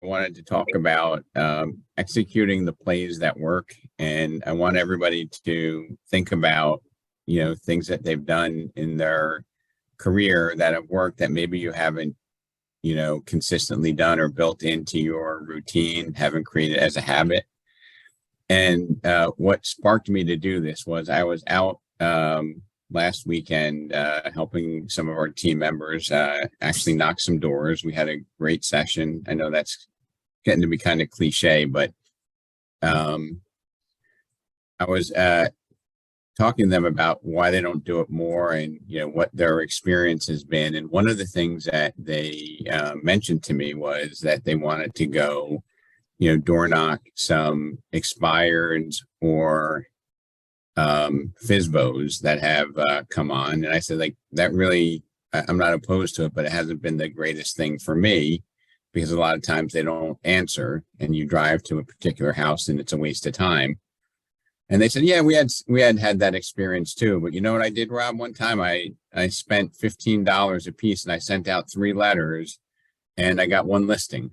I wanted to talk about executing the plays that work. And I want everybody to think about, things that they've done in their career that have worked that maybe you haven't, consistently done or built into your routine, haven't created as a habit. And what sparked me to do this was I was out last weekend helping some of our team members actually knock some doors. We had a great session. I know that's getting to be kind of cliche, but I was talking to them about why they don't do it more and, what their experience has been. And one of the things that they mentioned to me was that they wanted to go, door knock some expireds or FSBOs that have come on. And I said, like, that really, I'm not opposed to it, but it hasn't been the greatest thing for me because a lot of times they don't answer and you drive to a particular house and it's a waste of time. And they said, yeah, we had that experience too. But you know what I did, Rob? One time I spent $15 a piece and I sent out 3 letters and I got 1 listing.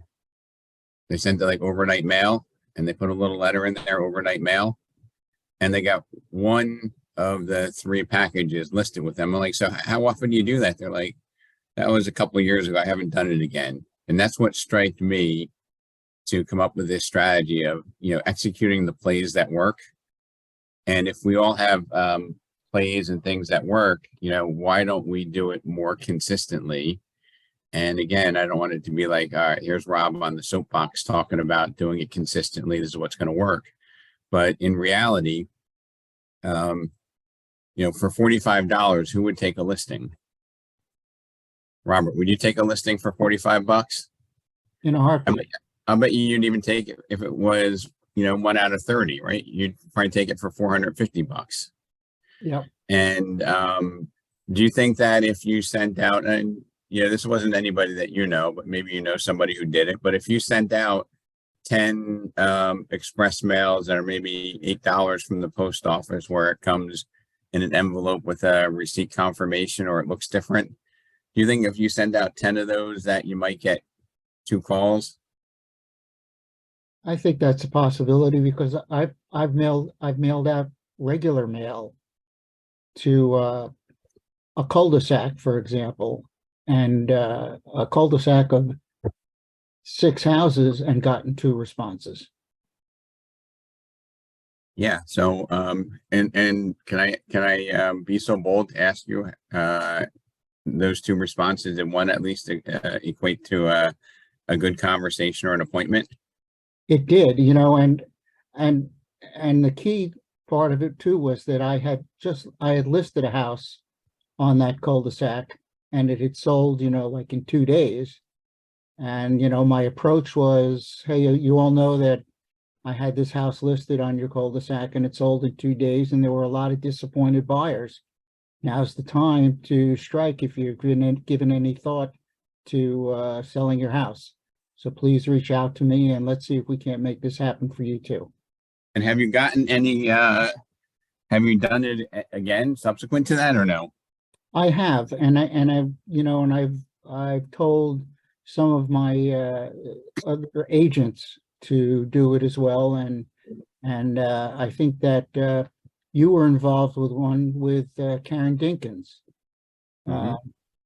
They sent it like overnight mail and they put a little letter in there, overnight mail. And they got 1 of the 3 packages listed with them. I'm like, so how often do you do that? They're like, that was a couple of years ago. I haven't done it again. And that's what struck me to come up with this strategy of, executing the plays that work. And if we all have plays and things that work, why don't we do it more consistently? And again, I don't want it to be like, all right, here's Rob on the soapbox talking about doing it consistently. This is what's going to work. But in reality, for $45, who would take a listing? Robert, would you take a listing for $45? In a heartbeat. I bet you'd even take it if it was, 1 out of 30, right? You'd probably take it for $450. Yep. And do you think that if you sent out, and this wasn't anybody that but maybe somebody who did it, but if you sent out 10 express mails that are maybe $8 from the post office where it comes in an envelope with a receipt confirmation or it looks different, do you think if you send out 10 of those that you might get 2 calls? I think that's a possibility because I've mailed out regular mail to a cul-de-sac, for example, and a cul-de-sac of 6 houses and gotten 2 responses. Yeah. So, and can I be so bold to ask you, those 2 responses and one at least equate to a good conversation or an appointment? It did, and the key part of it too was that I had listed a house on that cul-de-sac and it had sold, like in 2 days. And, my approach was, hey, you all know that I had this house listed on your cul-de-sac and it sold in 2 days and there were a lot of disappointed buyers. Now's the time to strike if you've given any thought to selling your house. So please reach out to me and let's see if we can't make this happen for you too. And have you gotten any, have you done it again subsequent to that or no? I have, and I've told some of my other agents to do it as well. And I think that you were involved with one with Karen Dinkins,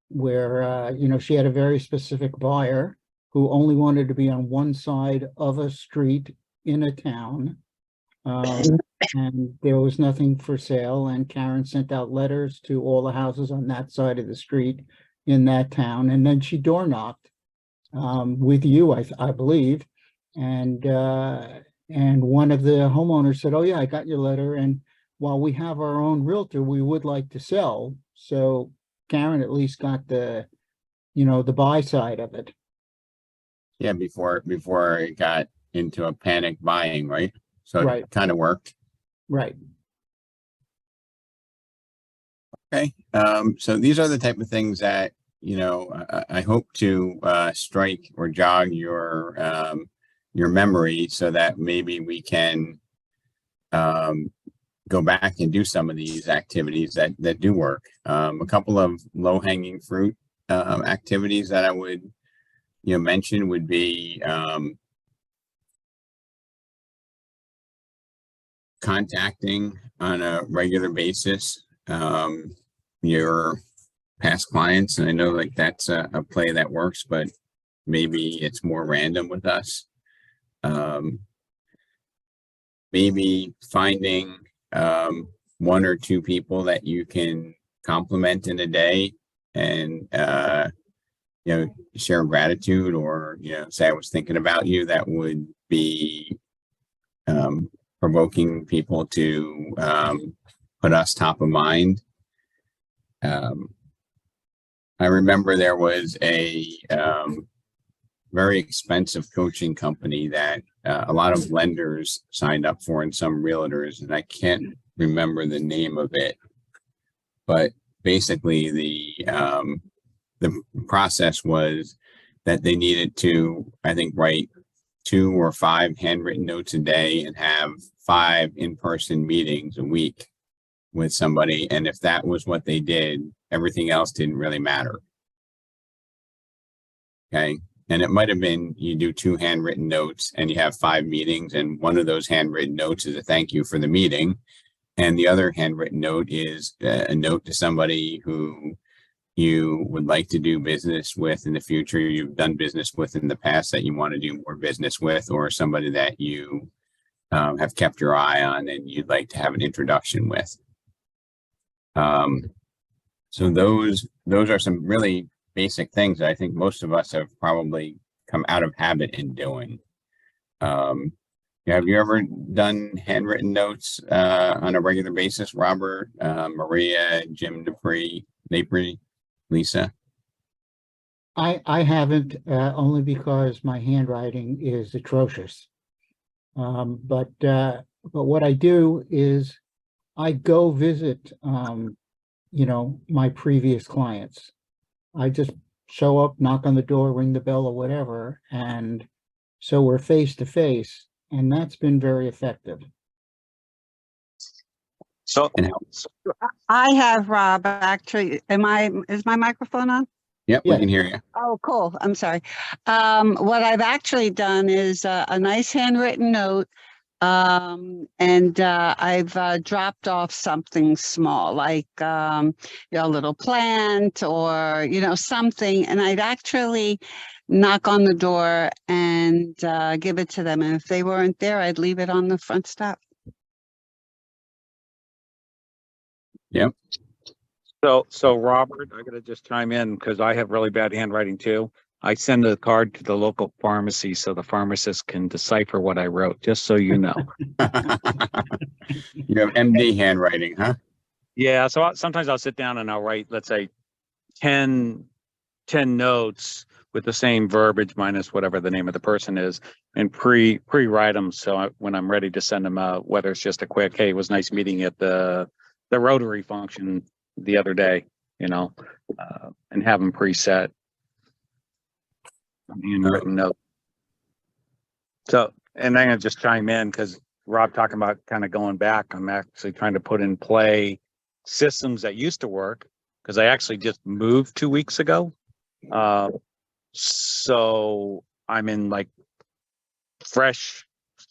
where, she had a very specific buyer who only wanted to be on one side of a street in a town. And there was nothing for sale. And Karen sent out letters to all the houses on that side of the street in that town. And then she door knocked with you, I believe. And one of the homeowners said, oh yeah, I got your letter. And while we have our own realtor, we would like to sell. So Karen at least got the buy side of it. Yeah, before it got into a panic buying, right? So Right. It kind of worked. Right. Okay. So these are the type of things that, I hope to strike or jog your memory so that maybe we can go back and do some of these activities that do work. A couple of low-hanging fruit activities that I would mention would be contacting on a regular basis your past clients. And I know like that's a play that works, but maybe it's more random with us. Maybe finding one or two people that you can compliment in a day and share gratitude, or say I was thinking about you. That would be provoking people to put us top of mind. I remember there was a very expensive coaching company that a lot of lenders signed up for, and some realtors, and I can't remember the name of it, but basically the process was that they needed to, I think, write 2 or 5 handwritten notes a day and have 5 in-person meetings a week with somebody. And if that was what they did, everything else didn't really matter. Okay. And it might have been you do 2 handwritten notes and you have 5 meetings, and one of those handwritten notes is a thank you for the meeting. And the other handwritten note is a note to somebody who you would like to do business with in the future, you've done business with in the past that you want to do more business with, or somebody that you have kept your eye on and you'd like to have an introduction with. So those are some really basic things that I think most of us have probably come out of habit in doing. Have you ever done handwritten notes on a regular basis, Robert, Maria, Jim Dupree, Lisa? I haven't, only because my handwriting is atrocious. But what I do is I go visit, my previous clients. I just show up, knock on the door, ring the bell or whatever. And so we're face to face, and that's been very effective. So I have, Rob, actually, is my microphone on? Yep, Yeah. we can hear you. Oh, cool. I'm sorry. What I've actually done is a nice handwritten note. And I've dropped off something small, like, a little plant or, something. And I'd actually knock on the door and give it to them. And if they weren't there, I'd leave it on the front step. Yep. So Robert, I gotta just chime in because I have really bad handwriting too. I send the card to the local pharmacy so the pharmacist can decipher what I wrote, just so you know. You have MD handwriting, huh? Yeah, so sometimes I'll sit down and I'll write, let's say 10 notes with the same verbiage minus whatever the name of the person is, and pre-write them. So when I'm ready to send them out, whether it's just a quick, hey, it was nice meeting at the Rotary function the other day, and have them preset. Handwritten note. So, and I'm gonna just chime in because Rob talking about kind of going back. I'm actually trying to put in play systems that used to work because I actually just moved 2 weeks ago. So I'm in like fresh,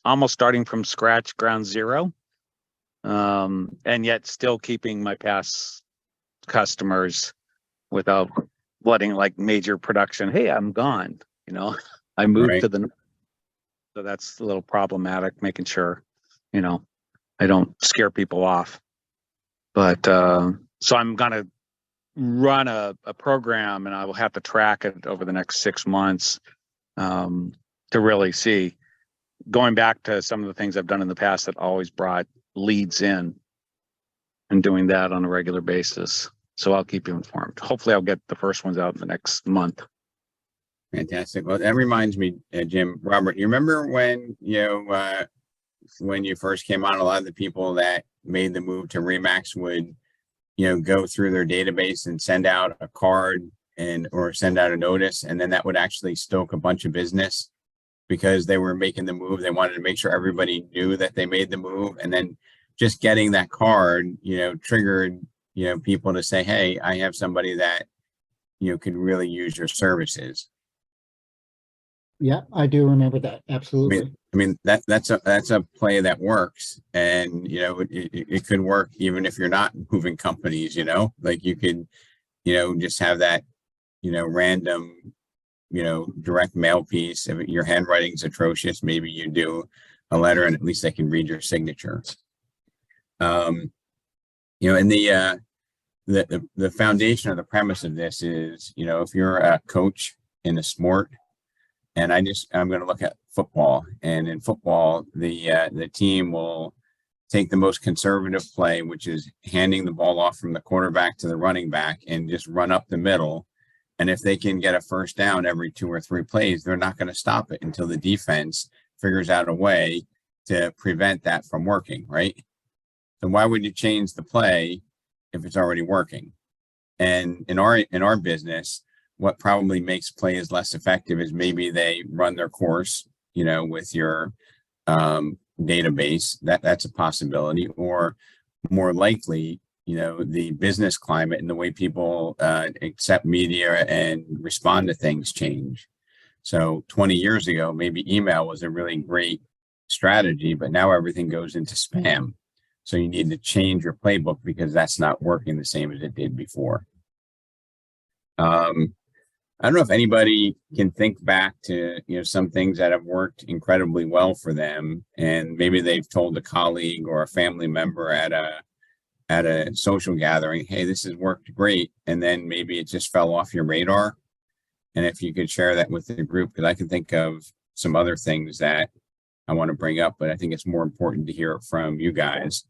almost starting from scratch, ground zero. And yet still keeping my past customers without letting like major production. Hey, I'm gone. I moved Right. to the, so that's a little problematic, making sure, I don't scare people off. But so I'm gonna run a program, and I will have to track it over the next 6 months to really see. Going back to some of the things I've done in the past that always brought leads in, and doing that on a regular basis. So I'll keep you informed. Hopefully I'll get the first ones out in the next month. Fantastic. Well, that reminds me, Jim, Robert, you remember when, when you first came on, a lot of the people that made the move to Remax would, go through their database and send out a card or send out a notice, and then that would actually stoke a bunch of business because they were making the move. They wanted to make sure everybody knew that they made the move, and then just getting that card, triggered, people to say, hey, I have somebody that, could really use your services. Yeah, I do remember that. Absolutely. I mean that's a play that works, and you know it could work even if you're not moving companies. You know, like you could, you know, just have that, you know, random, you know, direct mail piece. If your handwriting's atrocious, maybe you do a letter, and at least they can read your signature. You know, and the foundation or the premise of this is, you know, if you're a coach in a sport, and I'm going to look at football, and in football, the team will take the most conservative play, which is handing the ball off from the quarterback to the running back and just run up the middle. And if they can get a first down every 2 or 3 plays, they're not going to stop it until the defense figures out a way to prevent that from working, right? So why would you change the play if it's already working? And in our business, what probably makes plays less effective is maybe they run their course, you know, with your database. That's a possibility. Or more likely, you know, the business climate and the way people accept media and respond to things change. So 20 years ago, maybe email was a really great strategy, but now everything goes into spam. So you need to change your playbook because that's not working the same as it did before. I don't know if anybody can think back to, you know, some things that have worked incredibly well for them, and maybe they've told a colleague or a family member at a social gathering, hey, this has worked great, and then maybe it just fell off your radar. And if you could share that with the group, because I can think of some other things that I want to bring up, but I think it's more important to hear it from you guys.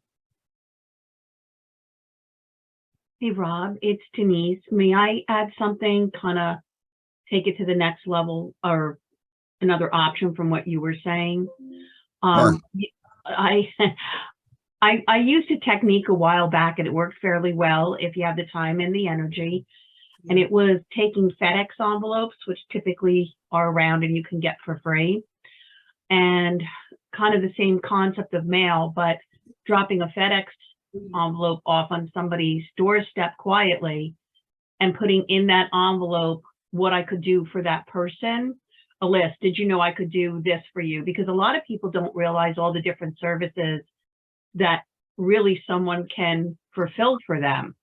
Hey, Rob, it's Denise. May I add something, kind of take it to the next level or another option from what you were saying? Sure. I used a technique a while back and it worked fairly well if you have the time and the energy. And it was taking FedEx envelopes, which typically are around and you can get for free. And kind of the same concept of mail, but dropping a FedEx envelope off on somebody's doorstep quietly and putting in that envelope what I could do for that person, a list. Did you know I could do this for you? Because a lot of people don't realize all the different services that really someone can fulfill for them.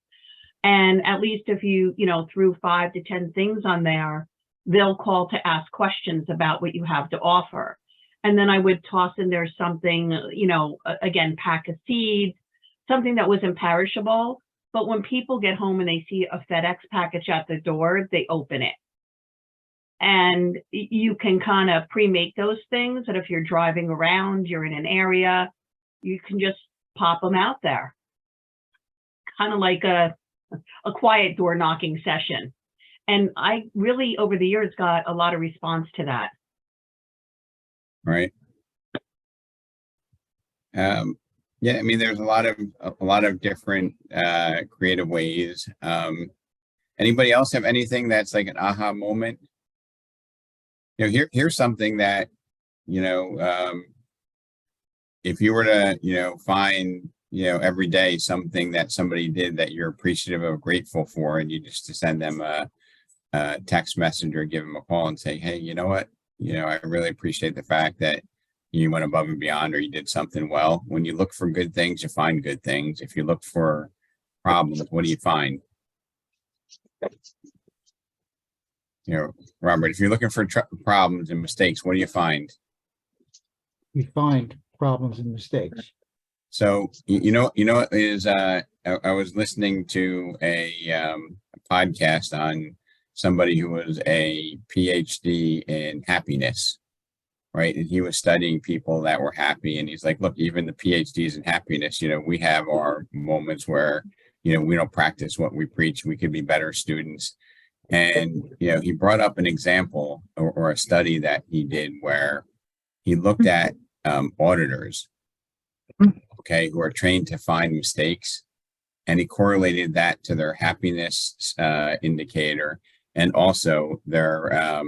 And at least if you threw 5 to 10 things on there, they'll call to ask questions about what you have to offer. And then I would toss in there something, again, pack of seeds, something that was imperishable. But when people get home and they see a FedEx package at the door, they open it. And you can kind of pre-make those things that if you're driving around, you're in an area, you can just pop them out there. Kind of like a quiet door knocking session. And I really, over the years, got a lot of response to that. Right. Yeah, I mean, there's a lot of different creative ways. Anybody else have anything that's like an aha moment? Here's something that, if you were to, find, every day something that somebody did that you're appreciative of, grateful for, and you just to send them a text message or give them a call and say, hey, you know what? I really appreciate the fact that you went above and beyond, or you did something well. When you look for good things, you find good things. If you look for problems, what do you find? Robert, if you're looking for problems and mistakes, what do you find? You find problems and mistakes. So, I was listening to a podcast on somebody who was a PhD in happiness, right? And he was studying people that were happy. And he's like, look, even the PhDs in happiness, we have our moments where, we don't practice what we preach. We could be better students. And, he brought up an example or a study that he did where he looked at auditors, okay, who are trained to find mistakes. And he correlated that to their happiness indicator and also their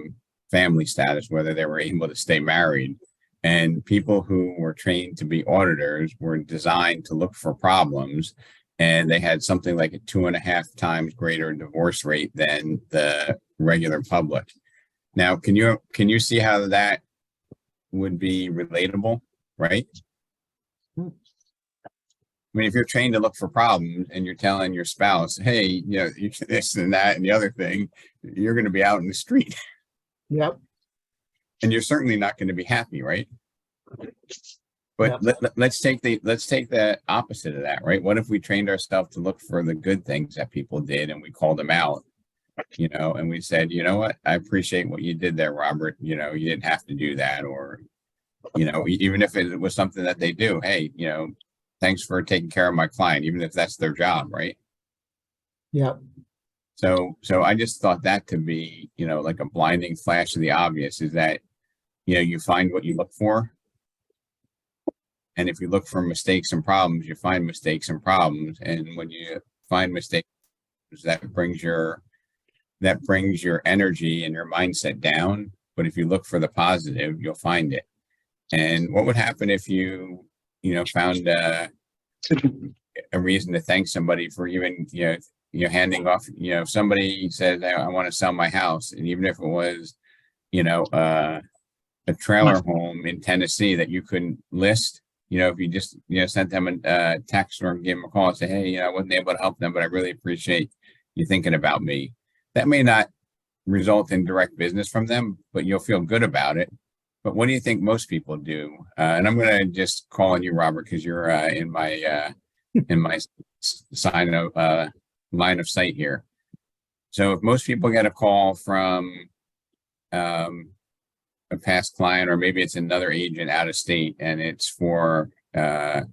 family status, whether they were able to stay married. And people who were trained to be auditors were designed to look for problems. And they had something like a 2.5 times greater divorce rate than the regular public. Now, can you see how that would be relatable, right? I mean, if you're trained to look for problems and you're telling your spouse, hey, you know, you this and that and the other thing, you're going to be out in the street Yep. and you're certainly not going to be happy, right? But Yep. let's take the opposite of that, right? What if we trained ourselves to look for the good things that people did and we called them out, you know, and we said, you know what, I appreciate what you did there, Robert. You know, you didn't have to do that. Or, you know, even if it was something that they do, hey, you know, thanks for taking care of my client, even if that's their job, right? Yep. So I just thought that to be, you know, like a blinding flash of the obvious is that, you know, you find what you look for. And if you look for mistakes and problems, you find mistakes and problems. And when you find mistakes, that brings your energy and your mindset down. But if you look for the positive, you'll find it. And what would happen if you know, found a reason to thank somebody for even, you know, handing off, you know, if somebody says, I want to sell my house. And even if it was, you know, a trailer home in Tennessee that you couldn't list, you know, if you just, you know, sent them a text or gave them a call and say, hey, you know, I wasn't able to help them, but I really appreciate you thinking about me. That may not result in direct business from them, but you'll feel good about it. But what do you think most people do? And I'm going to just call on you, Robert, because you're in my line of sight here. So if most people get a call from a past client, or maybe it's another agent out of state, and it's for a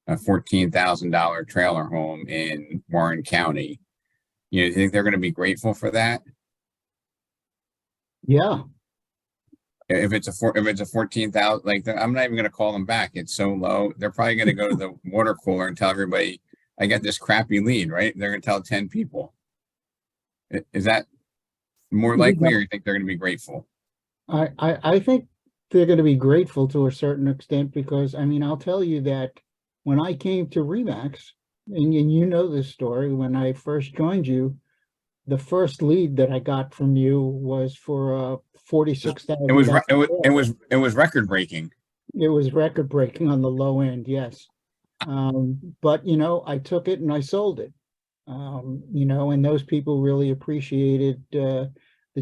$14,000 trailer home in Warren County, you think they're going to be grateful for that? Yeah. If it's a 14,000, like I'm not even going to call them back. It's so low. They're probably going to go to the water cooler and tell everybody, I got this crappy lead, right? They're going to tell 10 people. Is that more likely, or you think they're going to be grateful? I think they're going to be grateful to a certain extent, because I mean, I'll tell you that when I came to Remax, and you know this story, when I first joined you, the first lead that I got from you was for $46,000. It was record breaking. It was record breaking on the low end, yes. But you know, I took it and I sold it. You know, and those people really appreciated the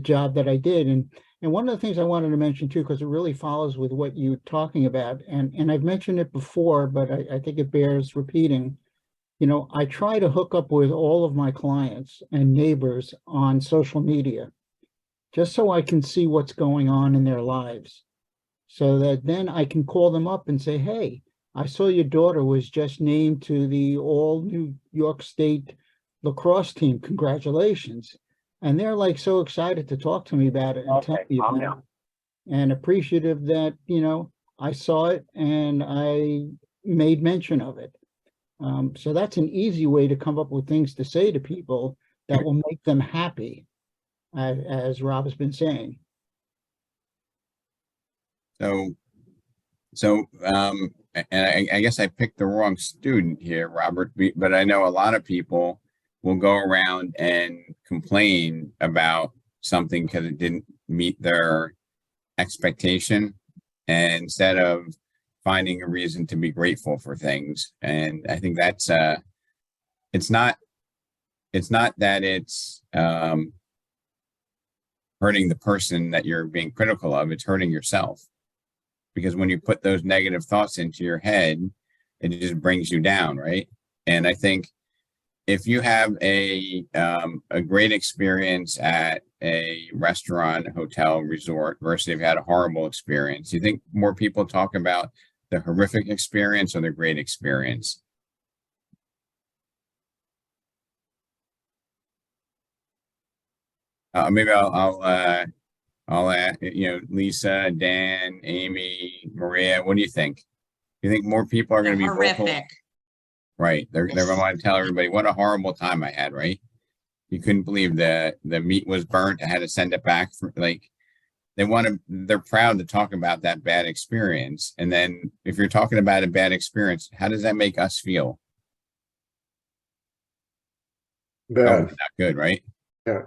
job that I did. And one of the things I wanted to mention too, because it really follows with what you're talking about, and I've mentioned it before, but I think it bears repeating. You know, I try to hook up with all of my clients and neighbors on social media, just so I can see what's going on in their lives, so that then I can call them up and say, hey, I saw your daughter was just named to the all New York State lacrosse team. Congratulations. And they're like so excited to talk to me about it and tell me about it, and appreciative that, you know, I saw it and I made mention of it. So that's an easy way to come up with things to say to people that will make them happy, as Rob has been saying. And I guess I picked the wrong student here, Robert, but I know a lot of people will go around and complain about something because it didn't meet their expectation, and instead of finding a reason to be grateful for things. And I think that's it's not that it's hurting the person that you're being critical of, it's hurting yourself. Because when you put those negative thoughts into your head, it just brings you down, right? And I think if you have a great experience at a restaurant, hotel, resort, versus if you had a horrible experience, you think more people talk about the horrific experience or the great experience? Maybe I'll you know, Lisa, Dan, Amy, Maria, what do you think? You think more people are going to be vocal? Horrific. Right. They're going to want to tell everybody what a horrible time I had, right? You couldn't believe the meat was burnt. I had to send it back for, like, they're proud to talk about that bad experience. And then if you're talking about a bad experience, how does that make us feel? Bad. Oh, not good, right? Yeah,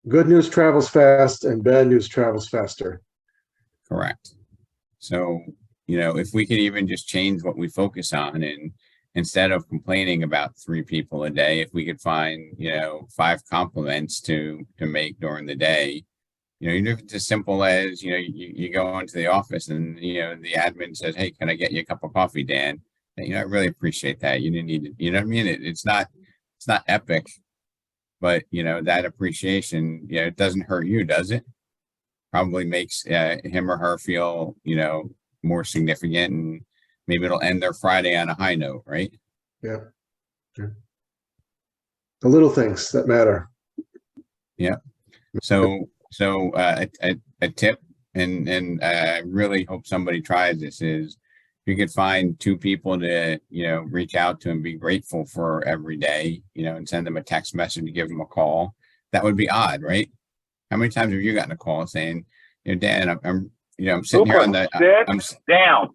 Good news travels fast and bad news travels faster. Correct. So, if we could even just change what we focus on, and instead of complaining about 3 people a day, if we could find, 5 compliments to make during the day, even if it's as simple as, you go into the office and, the admin says, hey, can I get you a cup of coffee, Dan? I really appreciate that. You didn't need to, you know what I mean? It's not epic, but that appreciation, it doesn't hurt you, does it? Probably makes him or her feel, more significant, and maybe it'll end their Friday on a high note, right? Yeah. The little things that matter. Yeah. So a tip, and I really hope somebody tries this, is if you could find 2 people to, reach out to and be grateful for every day, and send them a text message to give them a call. That would be odd, right? How many times have you gotten a call saying, Dan, I'm sitting here on the, down.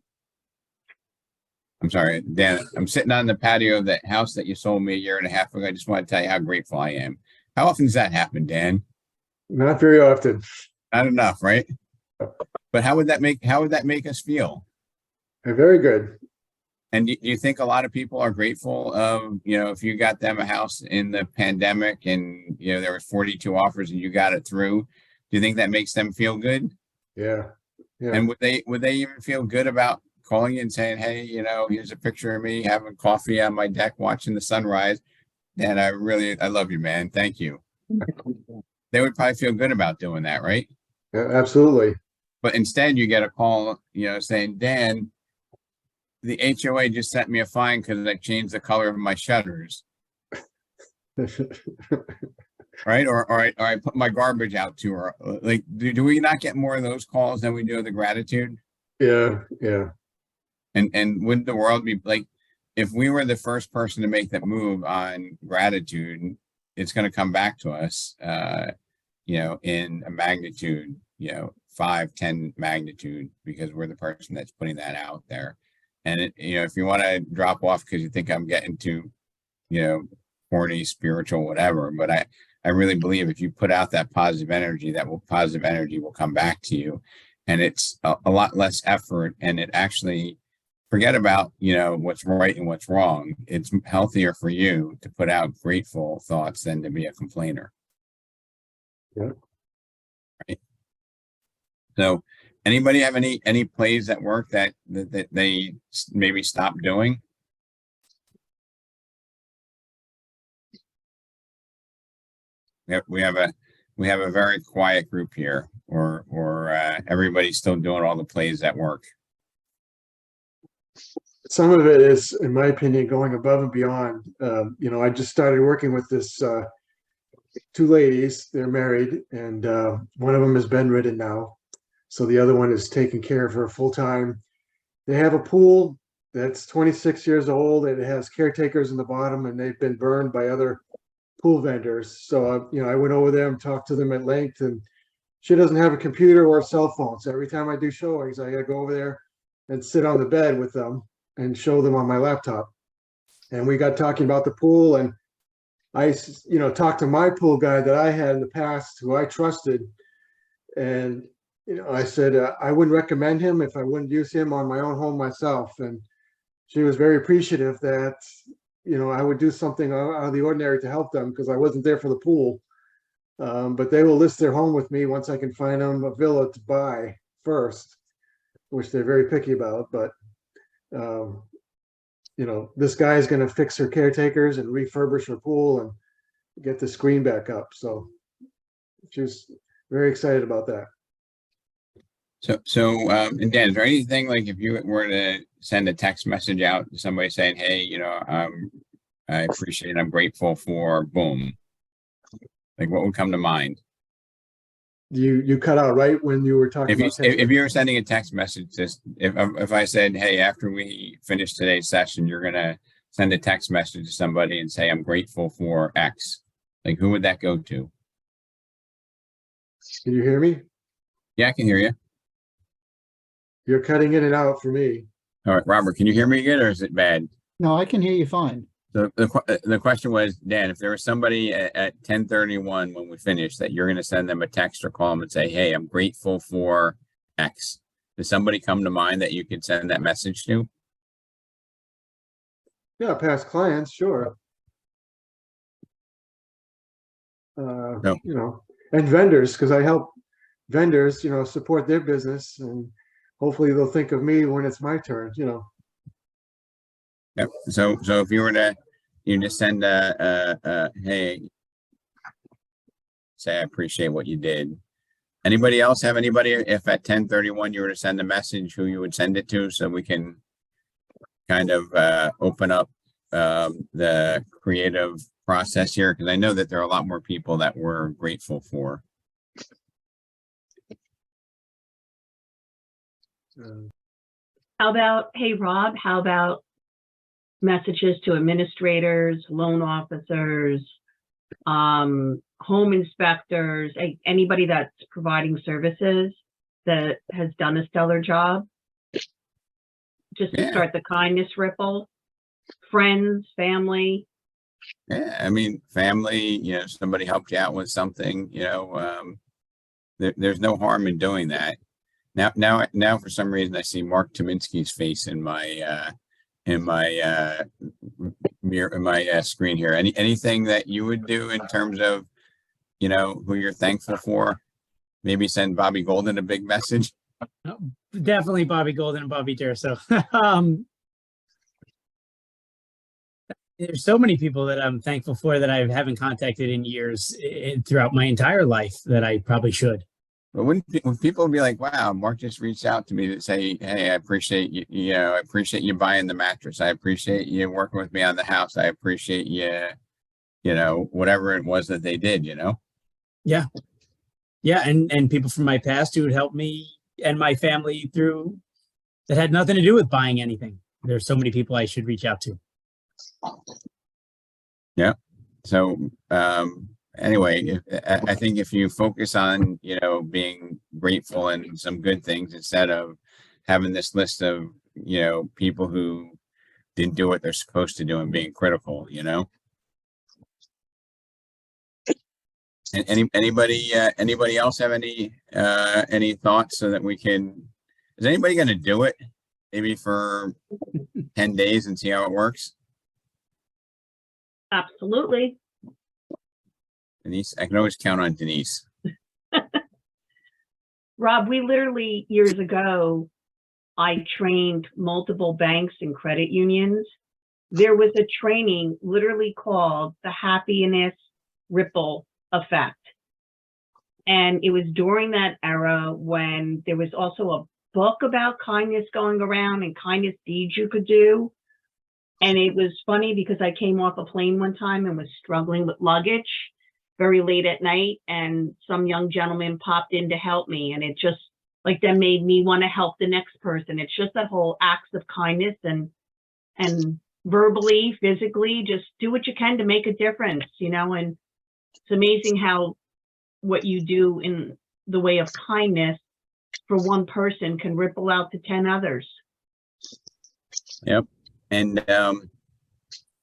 I'm sorry, Dan, I'm sitting on the patio of that house that you sold me a year and a half ago. I just want to tell you how grateful I am. How often does that happen, Dan? Not very often. Not enough, right? But how would that make us feel? Very good. And do you think a lot of people are grateful of, if you got them a house in the pandemic and, there were 42 offers and you got it through, do you think that makes them feel good? Yeah. Yeah. And would they even feel good about calling you and saying, hey, here's a picture of me having coffee on my deck, watching the sunrise. And I love you, man. Thank you. They would probably feel good about doing that, right? Yeah, absolutely. But instead you get a call, saying, Dan, the HOA just sent me a fine because I changed the color of my shutters. Right? Or I put my garbage out too early. Like, do we not get more of those calls than we do of the gratitude? Yeah. Yeah. And wouldn't the world be like, if we were the first person to make that move on gratitude, it's going to come back to us, in a magnitude, 5, 10 magnitude, because we're the person that's putting that out there. And if you want to drop off because you think I'm getting too, corny, spiritual, whatever, but I really believe if you put out that positive energy, positive energy will come back to you, and it's a lot less effort, and it actually, forget about, what's right and what's wrong. It's healthier for you to put out grateful thoughts than to be a complainer. Yeah. Right. So anybody have any plays at work that they maybe stop doing? We have a very quiet group here, or everybody's still doing all the plays at work. Some of it is, in my opinion, going above and beyond. I just started working with this 2 ladies. They're married, and one of them is bedridden now, so the other one is taking care of her full time. They have a pool that's 26 years old, and it has caretakers in the bottom, and they've been burned by other pool vendors. So I went over there and talked to them at length, and she doesn't have a computer or a cell phone. So every time I do showings, I got to go over there and sit on the bed with them and show them on my laptop. And we got talking about the pool, and I, talked to my pool guy that I had in the past, who I trusted. And, I said, I wouldn't recommend him if I wouldn't use him on my own home myself. And she was very appreciative that, I would do something out of the ordinary to help them, because I wasn't there for the pool. But they will list their home with me once I can find them a villa to buy first, which they're very picky about. But this guy is going to fix her caretakers and refurbish her pool and get the screen back up. So she was very excited about that. So, and Dan, is there anything, like, if you were to send a text message out to somebody saying, hey, I appreciate it, I'm grateful for boom, like, what would come to mind? You cut out right when you were talking about if you were sending a text message, just if I said, hey, after we finish today's session, you're gonna send a text message to somebody and say, I'm grateful for X, like, who would that go to? Can you hear me? Yeah, I can hear you. You're cutting in and out for me. All right, Robert, can you hear me again, or is it bad? No, I can hear you fine. So the question was, Dan, if there was somebody at 10:31 when we finish that you're going to send them a text or call them and say, hey, I'm grateful for X. Does somebody come to mind that you could send that message to? Yeah, past clients, sure. No. You know, and vendors, because I help vendors, you know, support their business, and hopefully they'll think of me when it's my turn, you know. Yep. So if you were to, you just send hey, say, I appreciate what you did. Anybody else have anybody, if at 10:31 you were to send a message, who you would send it to, so we can kind of open up the creative process here? Because I know that there are a lot more people that we're grateful for. How about, hey, Rob, how about messages to administrators, loan officers, home inspectors, anybody that's providing services that has done a stellar job? Just to Yeah. start the kindness ripple. Friends, family. Yeah, I mean, family, you know, somebody helped you out with something, you know, there's no harm in doing that. Now, for some reason, I see Mark Tominski's face in my mirror, in my screen here. Anything that you would do in terms of, you know, who you're thankful for? Maybe send Bobby Golden a big message. Definitely Bobby Golden and Bobby Durso. There's so many people that I'm thankful for that I haven't contacted in years throughout my entire life that I probably should. But when people be like, wow, Mark just reached out to me to say, hey, I appreciate you, you know, I appreciate you buying the mattress. I appreciate you working with me on the house. I appreciate you, you know, whatever it was that they did, you know? Yeah. Yeah. And people from my past who would help me and my family through that had nothing to do with buying anything. There's so many people I should reach out to. Yeah. So, anyway, I think if you focus on, you know, being grateful and some good things instead of having this list of, you know, people who didn't do what they're supposed to do and being critical, you know. And anybody else have any thoughts so that we can? Is anybody going to do it? Maybe for 10 days and see how it works. Absolutely. Denise, I can always count on Denise. Rob, we literally, years ago, I trained multiple banks and credit unions. There was a training literally called the happiness ripple effect. And it was during that era when there was also a book about kindness going around and kindness deeds you could do. And it was funny because I came off a plane one time and was struggling with luggage very late at night, and some young gentleman popped in to help me, and it just like that made me want to help the next person. It's just that whole acts of kindness and verbally, physically, just do what you can to make a difference, you know. And it's amazing how what you do in the way of kindness for one person can ripple out to 10 others. Yep. And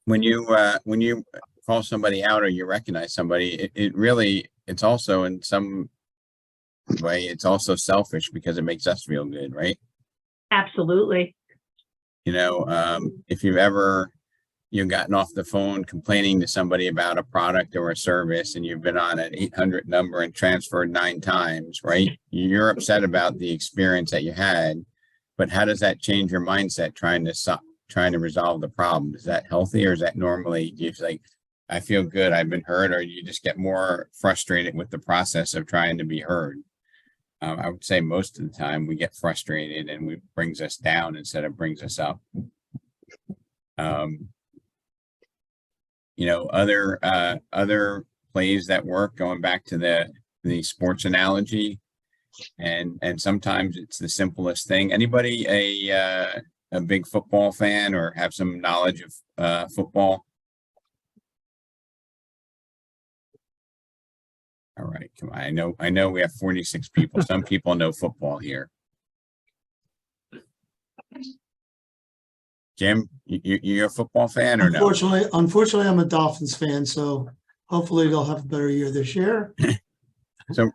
when you call somebody out or you recognize somebody, it really, it's also in some way, it's also selfish because it makes us feel good, right? Absolutely. You know, if you've gotten off the phone complaining to somebody about a product or a service and you've been on an 800 number and transferred 9 times, right? You're upset about the experience that you had, but how does that change your mindset trying to resolve the problem? Is that healthy, or is that normally you like, I feel good, I've been heard, or you just get more frustrated with the process of trying to be heard? I would say most of the time we get frustrated and it brings us down instead of brings us up. You know, other plays that work, going back to the sports analogy, and sometimes it's the simplest thing. Anybody a big football fan or have some knowledge of football? All right, come on. I know we have 46 people. Some people know football here. Jim, you're a football fan or no? Unfortunately, I'm a Dolphins fan, so hopefully they'll have a better year this year. So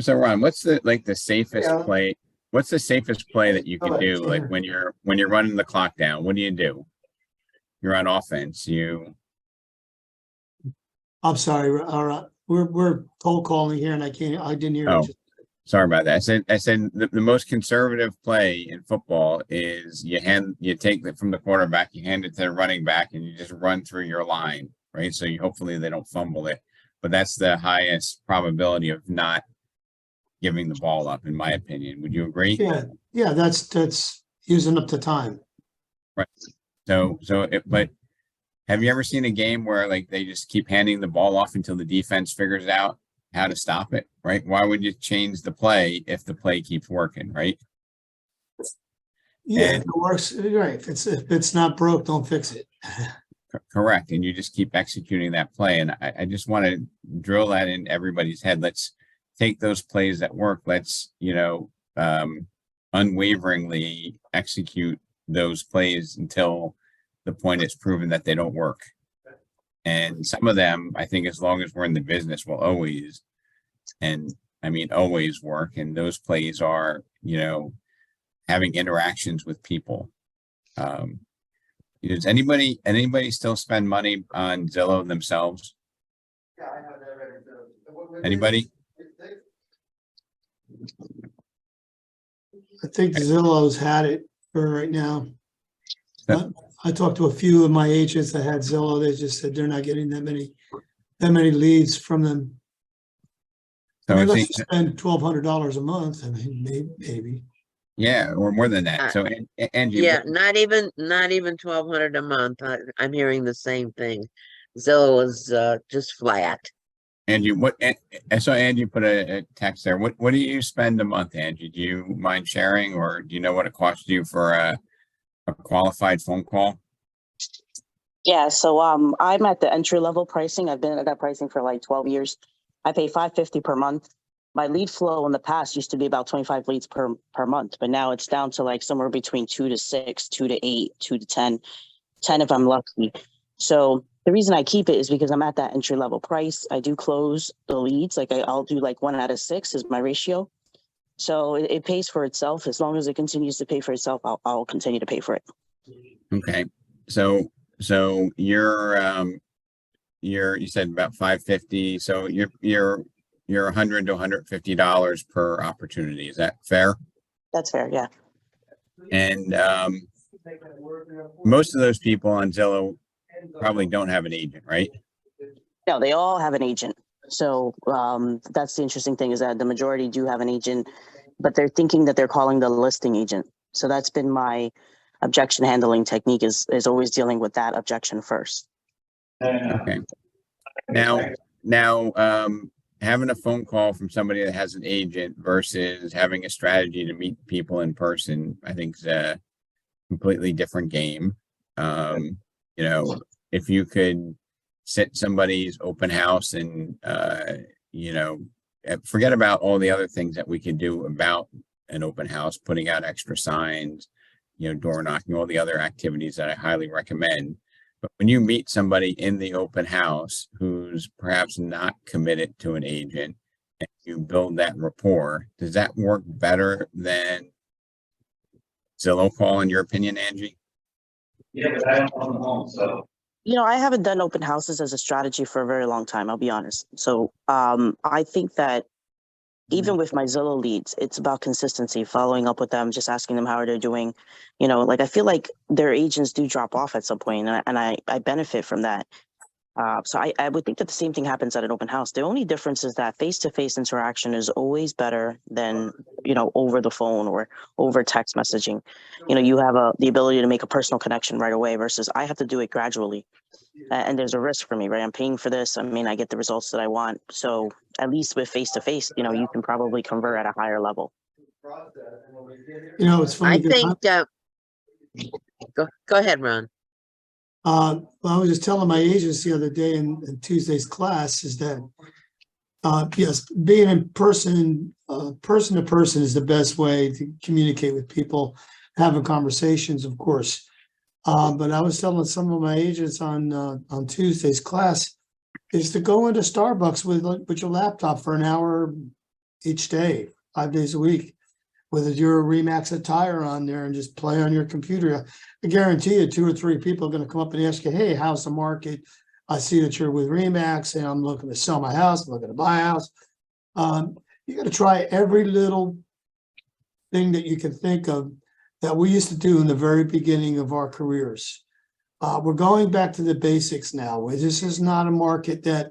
Ron, what's the safest Yeah. play? What's the safest play that you could do? Sure. Like when you're running the clock down, what do? You're on offense. I'm sorry, all right, we're cold calling here and I didn't hear. Oh. What you- Sorry about that. I said the most conservative play in football is you take it from the quarterback, you hand it to the running back, and you just run through your line, right? So hopefully they don't fumble it. But that's the highest probability of not giving the ball up, in my opinion. Would you agree? Yeah, that's using up the time. But have you ever seen a game where like they just keep handing the ball off until the defense figures out how to stop it, right? Why would you change the play if the play keeps working, right? Yeah, And- if it works, right. If it's not broke, don't fix it. Correct. And you just keep executing that play. And I just want to drill that in everybody's head. Let's take those plays that work. Let's, unwaveringly execute those plays until the point it's proven that they don't work. And some of them, I think, as long as we're in the business, will always, and I mean, always work. And those plays are, having interactions with people. Does anybody still spend money on Zillow themselves? Yeah, I have that ready. Anybody? I think Zillow's had it for right now. So- I talked to a few of my agents that had Zillow. They just said they're not getting that many leads from them. So I mean, I let's think, just spend $1,200 a month. I mean, maybe. yeah, or more than that. So, Angie, Yeah, not even 1,200 a month. I'm hearing the same thing. Zillow is just flat. Angie, I saw Angie put a text there. What do you spend a month, Angie? Do you mind sharing, or do you know what it costs you for a qualified phone call? Yeah, so I'm at the entry level pricing. I've been at that pricing for like 12 years. I pay $550 per month. My lead flow in the past used to be about 25 leads per month, but now it's down to like somewhere between 2 to 6, 2 to 8, 2 to 10 if I'm lucky. So the reason I keep it is because I'm at that entry level price. I do close the leads. Like I'll do like 1 out of 6 is my ratio. So it pays for itself. As long as it continues to pay for itself, I'll continue to pay for it. Okay. So you said about 550. So you're $100 to $150 per opportunity. Is that fair? That's fair. Yeah. And most of those people on Zillow probably don't have an agent, right? No, they all have an agent. So that's the interesting thing is that the majority do have an agent, but they're thinking that they're calling the listing agent. So that's been my objection handling technique is always dealing with that objection first. Okay. Now, having a phone call from somebody that has an agent versus having a strategy to meet people in person, I think is a completely different game. If you could set somebody's open house and, forget about all the other things that we could do about an open house, putting out extra signs, door knocking, all the other activities that I highly recommend. But when you meet somebody in the open house who's perhaps not committed to an agent and you build that rapport, does that work better than Zillow call, in your opinion, Angie? Yeah, but I don't own a home, so. I haven't done open houses as a strategy for a very long time, I'll be honest. So I think that even with my Zillow leads, it's about consistency, following up with them, just asking them how they're doing. I feel like their agents do drop off at some point, and I benefit from that. So I would think that the same thing happens at an open house. The only difference is that face-to-face interaction is always better than, over the phone or over text messaging. You have the ability to make a personal connection right away versus I have to do it gradually. And there's a risk for me, right? I'm paying for this. I mean, I get the results that I want. So at least with face-to-face, you can probably convert at a higher level. It's funny. I think, go ahead, Ron. Well, I was just telling my agents the other day in Tuesday's class is that, yes, being in person, person to person is the best way to communicate with people, having conversations, of course. But I was telling some of my agents on Tuesday's class is to go into Starbucks with your laptop for an hour each day, 5 days a week, with your Remax attire on there and just play on your computer. I guarantee you 2 or 3 people are going to come up and ask you, hey, how's the market? I see that you're with Remax and I'm looking to sell my house, I'm looking to buy a house. You got to try every little thing that you can think of that we used to do in the very beginning of our careers. We're going back to the basics now. This is not a market that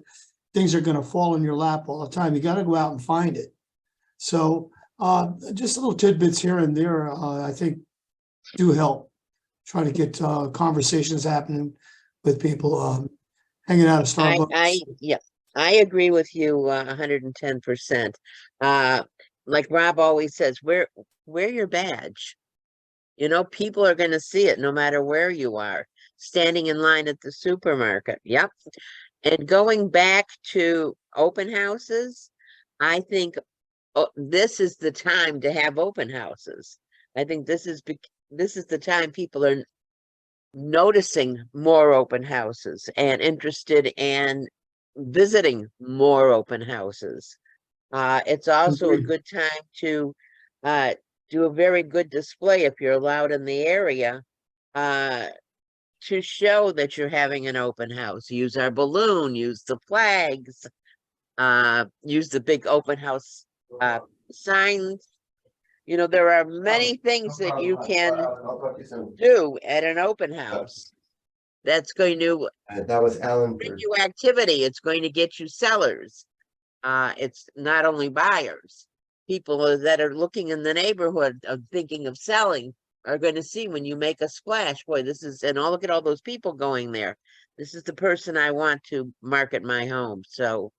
things are going to fall in your lap all the time. You got to go out and find it. So just little tidbits here and there, I think do help. Try to get conversations happening with people hanging out at Starbucks. Yeah, I agree with you 110%. Like Rob always says, wear your badge. You know, people are going to see it no matter where you are. Standing in line at the supermarket. Yep. And going back to open houses, I think this is the time to have open houses. I think this is the time people are noticing more open houses and interested in visiting more open houses. It's also a good time to do a very good display if you're allowed in the area to show that you're having an open house. Use our balloon, use the flags, use the big open house signs. You know, there are many things that you can do at an open house that's going to that was Alan. bring you activity. It's going to get you sellers. It's not only buyers. People that are looking in the neighborhood of thinking of selling are going to see when you make a splash. Boy, this is, and look at all those people going there. This is the person I want to market my home. So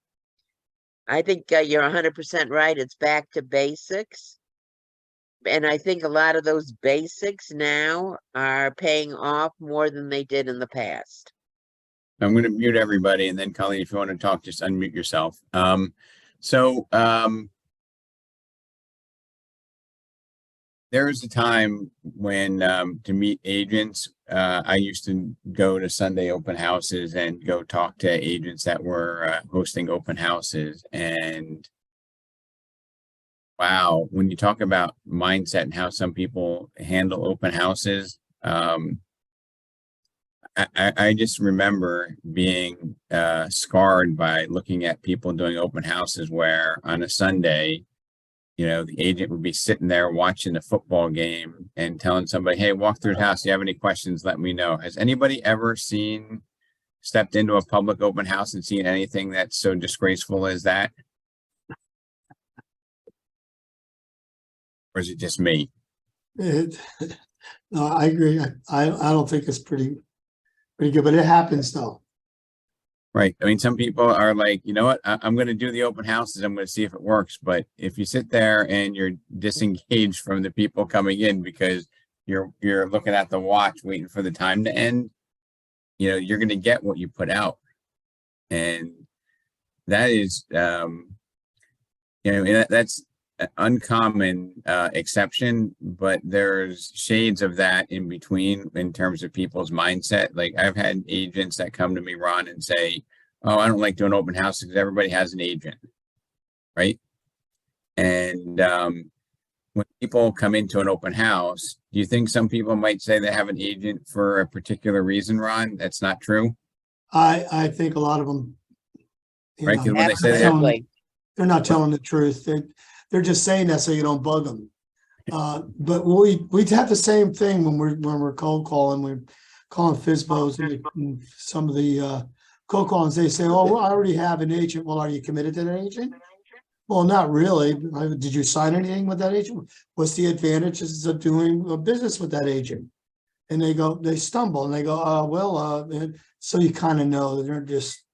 I think you're 100% right. It's back to basics. And I think a lot of those basics now are paying off more than they did in the past. I'm going to mute everybody, and then Colleen, if you want to talk, just unmute yourself. There was a time when to meet agents, I used to go to Sunday open houses and go talk to agents that were hosting open houses. And wow, when you talk about mindset and how some people handle open houses, I just remember being scarred by looking at people doing open houses where on a Sunday, you know, the agent would be sitting there watching a football game and telling somebody, hey, walk through the house. If you have any questions, let me know. Has anybody ever stepped into a public open house and seen anything that's so disgraceful as that? Or is it just me? No, I agree. I don't think it's pretty good, but it happens though. Right. I mean, some people are like, you know what, I'm going to do the open houses. I'm going to see if it works. But if you sit there and you're disengaged from the people coming in because you're looking at the watch, waiting for the time to end, you know, you're going to get what you put out. And that is, you know, that's an uncommon exception, but there's shades of that in between in terms of people's mindset. Like I've had agents that come to me, Ron, and say, oh, I don't like doing open houses because everybody has an agent, right? And when people come into an open house, do you think some people might say they have an agent for a particular reason, Ron? That's not true. I think a lot of them, Right? Because when they say that, they're not telling the truth. They're just saying that so you don't bug them. But we have the same thing when we're cold calling. We're calling FISBOs and some of the cold callings. They say, "Oh, well, I already have an agent." Well, are you committed to that agent? Well, not really. Did you sign anything with that agent? What's the advantages of doing a business with that agent? And they stumble and they go, and so you kind of know that they're just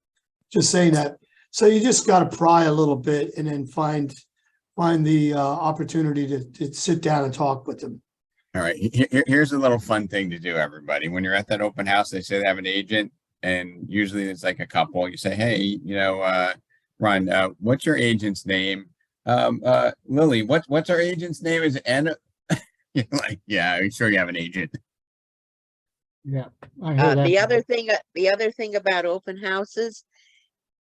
saying that. So you just got to pry a little bit and then find the opportunity to sit down and talk with them. all right, here's a little fun thing to do, everybody. When you're at that open house, they say they have an agent, and usually it's like a couple. You say, hey, you know, Ron, what's your agent's name? Lily, what's our agent's name? Is it Anna? You're like, yeah, I'm sure you have an agent. Yeah, I hear that. The other thing about open houses,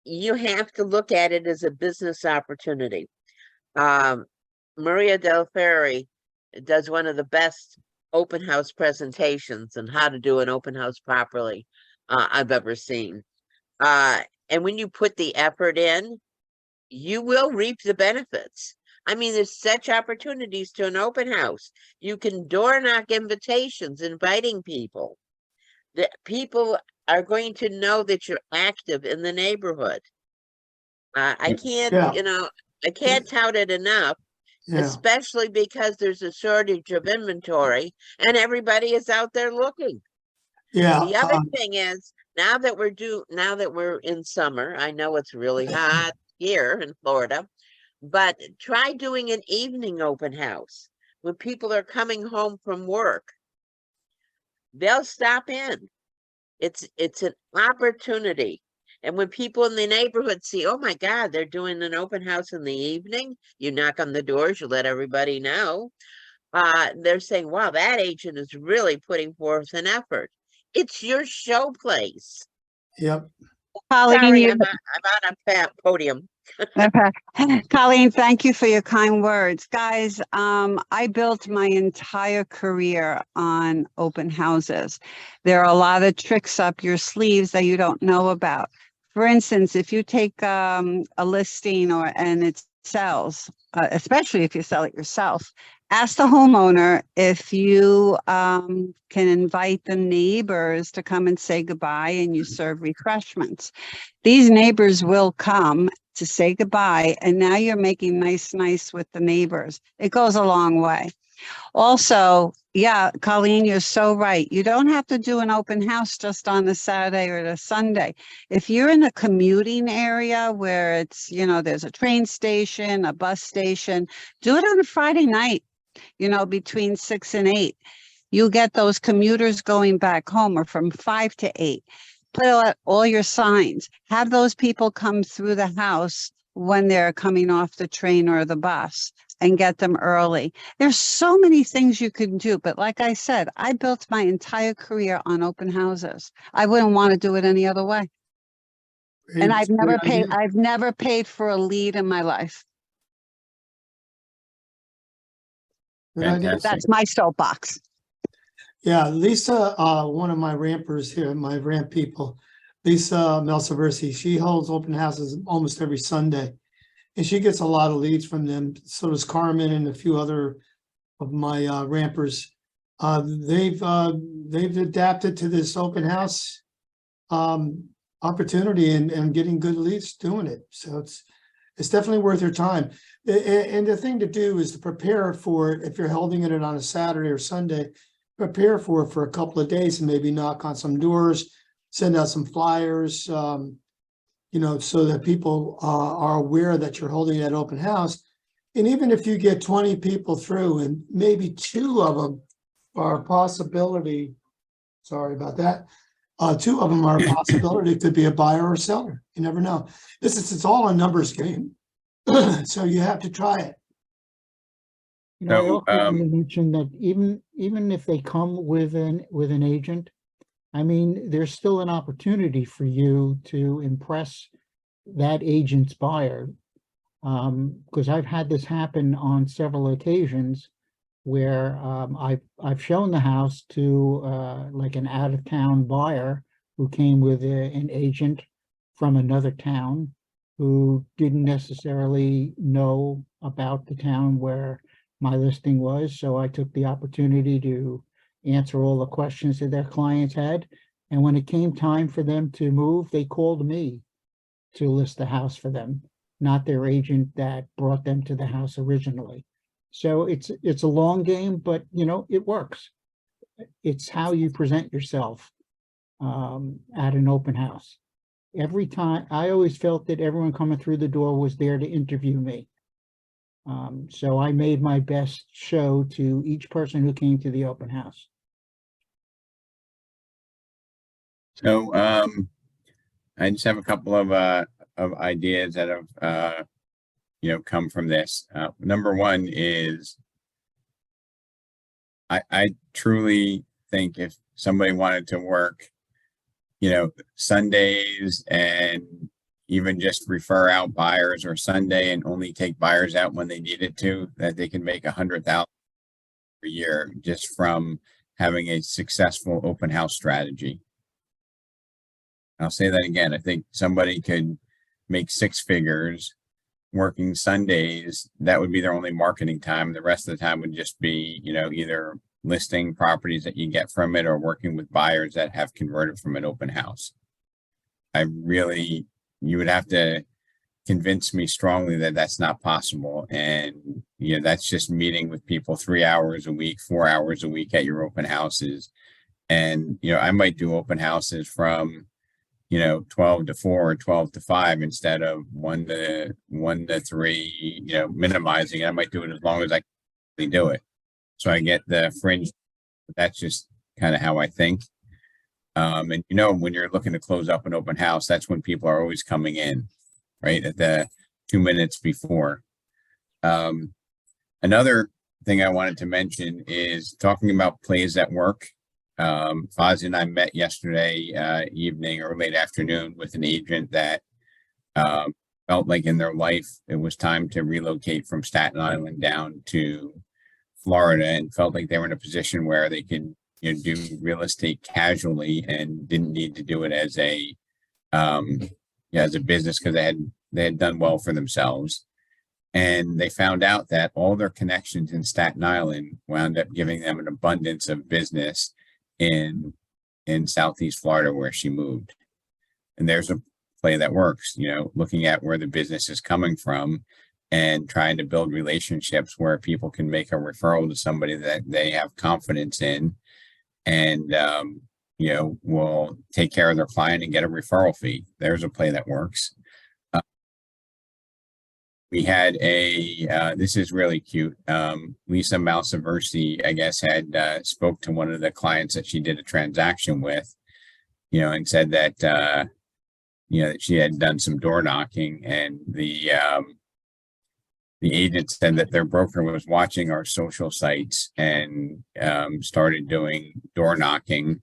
you have to look at it as a business opportunity. Maria Del Ferri does one of the best open house presentations on how to do an open house properly I've ever seen. And when you put the effort in, you will reap the benefits. I mean, there's such opportunities to an open house. You can door knock invitations, inviting people. The people are going to know that you're active in the neighborhood. I can't, Yeah. I can't tout it enough, Yeah, especially because there's a shortage of inventory and everybody is out there looking. yeah. The other thing is, now that we're in summer, I know it's really hot here in Florida, but try doing an evening open house when people are coming home from work. They'll stop in. It's an opportunity. And when people in the neighborhood see, oh my God, they're doing an open house in the evening, you knock on the doors, you let everybody know. They're saying, wow, that agent is really putting forth an effort. It's your show place. Yep. Colleen, Sorry, I'm on a podium. okay. Colleen, thank you for your kind words. Guys, I built my entire career on open houses. There are a lot of tricks up your sleeves that you don't know about. For instance, if you take a listing and it sells, especially if you sell it yourself, ask the homeowner if you can invite the neighbors to come and say goodbye and you serve refreshments. These neighbors will come to say goodbye, and now you're making nice with the neighbors. It goes a long way. Also, yeah, Colleen, you're so right. You don't have to do an open house just on the Saturday or the Sunday. If you're in a commuting area where it's, there's a train station, a bus station, do it on a Friday night, between 6 and 8. You get those commuters going back home, or from 5 to 8. Put out all your signs. Have those people come through the house when they're coming off the train or the bus, and get them early. There's so many things you can do. But like I said, I built my entire career on open houses. I wouldn't want to do it any other way. And I've never paid for a lead in my life. Good idea. Fantastic. That's my soapbox. Yeah, Lisa, one of my rampers here, my ramp people, Lisa Melsaversi, she holds open houses almost every Sunday. And she gets a lot of leads from them. So does Carmen and a few other of my rampers. They've adapted to this open house opportunity and getting good leads doing it. So it's definitely worth your time. And the thing to do is to prepare for it. If you're holding it on a Saturday or Sunday, prepare for it for a couple of days and maybe knock on some doors, send out some flyers, so that people are aware that you're holding that open house. And even if you get 20 people through and maybe 2 of them are a possibility, sorry about that, 2 of them are a possibility, it could be a buyer or seller. You never know. It's all a numbers game. So you have to try it. I So, also want to mention that even if they come with an agent, I mean, there's still an opportunity for you to impress that agent's buyer. Because I've had this happen on several occasions where I've shown the house to like an out-of-town buyer who came with an agent from another town who didn't necessarily know about the town where my listing was. So I took the opportunity to answer all the questions that their clients had. And when it came time for them to move, they called me to list the house for them, not their agent that brought them to the house originally. So it's a long game, but it works. It's how you present yourself at an open house. Every time, I always felt that everyone coming through the door was there to interview me. So I made my best show to each person who came to the open house. So I just have a couple of ideas that have come from this. Number one is I truly think if somebody wanted to work, Sundays and even just refer out buyers or Sunday and only take buyers out when they needed to, that they can make 100,000 a year just from having a successful open house strategy. I'll say that again. I think somebody could make 6 figures working Sundays. That would be their only marketing time. The rest of the time would just be, either listing properties that you get from it or working with buyers that have converted from an open house. You would have to convince me strongly that that's not possible. And, that's just meeting with people 3 hours a week, 4 hours a week at your open houses. And, I might do open houses from, 12 to 4 or 12 to 5 instead of 1 to 3, minimizing it. I might do it as long as I can do it. So I get the fringe. That's just kind of how I think. And when you're looking to close up an open house, that's when people are always coming in, right? At the 2 minutes before. Another thing I wanted to mention is talking about plays at work. Fozzie and I met yesterday evening or late afternoon with an agent that felt like in their life it was time to relocate from Staten Island down to Florida, and felt like they were in a position where they could do real estate casually and didn't need to do it as a business because they had done well for themselves. And they found out that all their connections in Staten Island wound up giving them an abundance of business in Southeast Florida where she moved. And there's a play that works, looking at where the business is coming from and trying to build relationships where people can make a referral to somebody that they have confidence in, and will take care of their client and get a referral fee. There's a play that works. We had this is really cute. Lisa Malsaversi, I guess, had spoke to one of the clients that she did a transaction with, and said that, that she had done some door knocking, and the agent said that their broker was watching our social sites and started doing door knocking,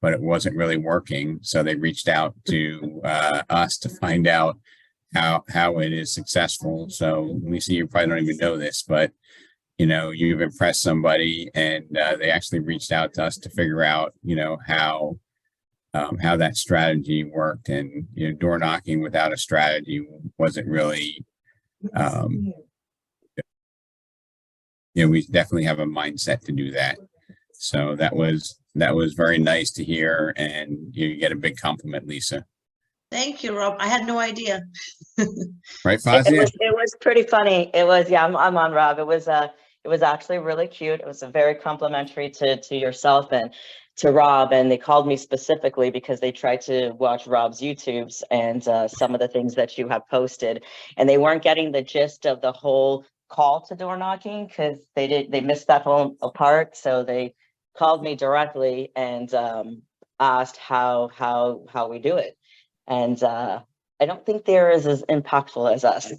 but it wasn't really working. So they reached out to us to find out how it is successful. So Lisa, you probably don't even know this, but you've impressed somebody, and they actually reached out to us to figure out how that strategy worked. And door knocking without a strategy wasn't really we definitely have a mindset to do that. So that was very nice to hear, and you get a big compliment, Lisa. Thank you, Rob. I had no idea. Right, Fozzie? It was pretty funny. It was, yeah, I'm on Rob. It was actually really cute. It was a very complimentary to yourself and to Rob. And they called me specifically because they tried to watch Rob's YouTubes and some of the things that you have posted, and they weren't getting the gist of the whole call to door knocking because they missed that whole part. So they called me directly and asked how we do it. And I don't think they're as impactful as us.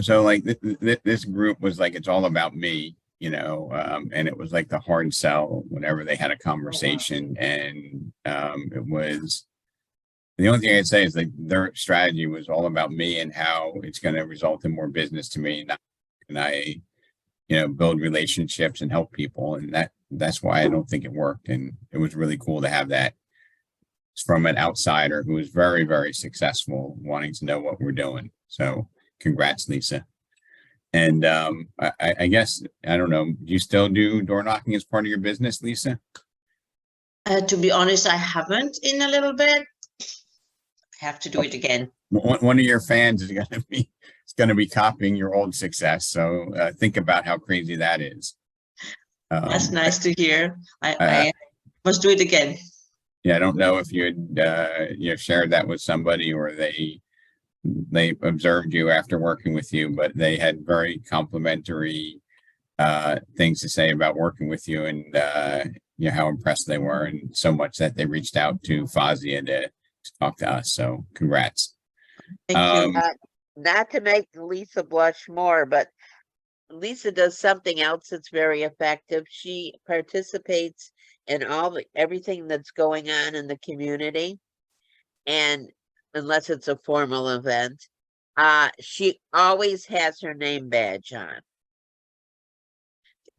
So like this group was like, it's all about me, and it was like the hard sell whenever they had a conversation. And it was, the only thing I'd say is like their strategy was all about me and how it's going to result in more business to me. And I, build relationships and help people. And that's why I don't think it worked. And it was really cool to have that from an outsider who is very, very successful, wanting to know what we're doing. So congrats, Lisa. And I guess, I don't know, do you still do door knocking as part of your business, Lisa? To be honest, I haven't in a little bit. I have to do it again. One of your fans is going to be copying your old success. So think about how crazy that is. That's nice to hear. I must do it again. Yeah, I don't know if you had shared that with somebody, or they observed you after working with you, but they had very complimentary things to say about working with you, and how impressed they were, and so much that they reached out to Fozzie to talk to us. So congrats. Thank you. Not to make Lisa blush more, but Lisa does something else that's very effective. She participates in everything that's going on in the community. And unless it's a formal event, she always has her name badge on.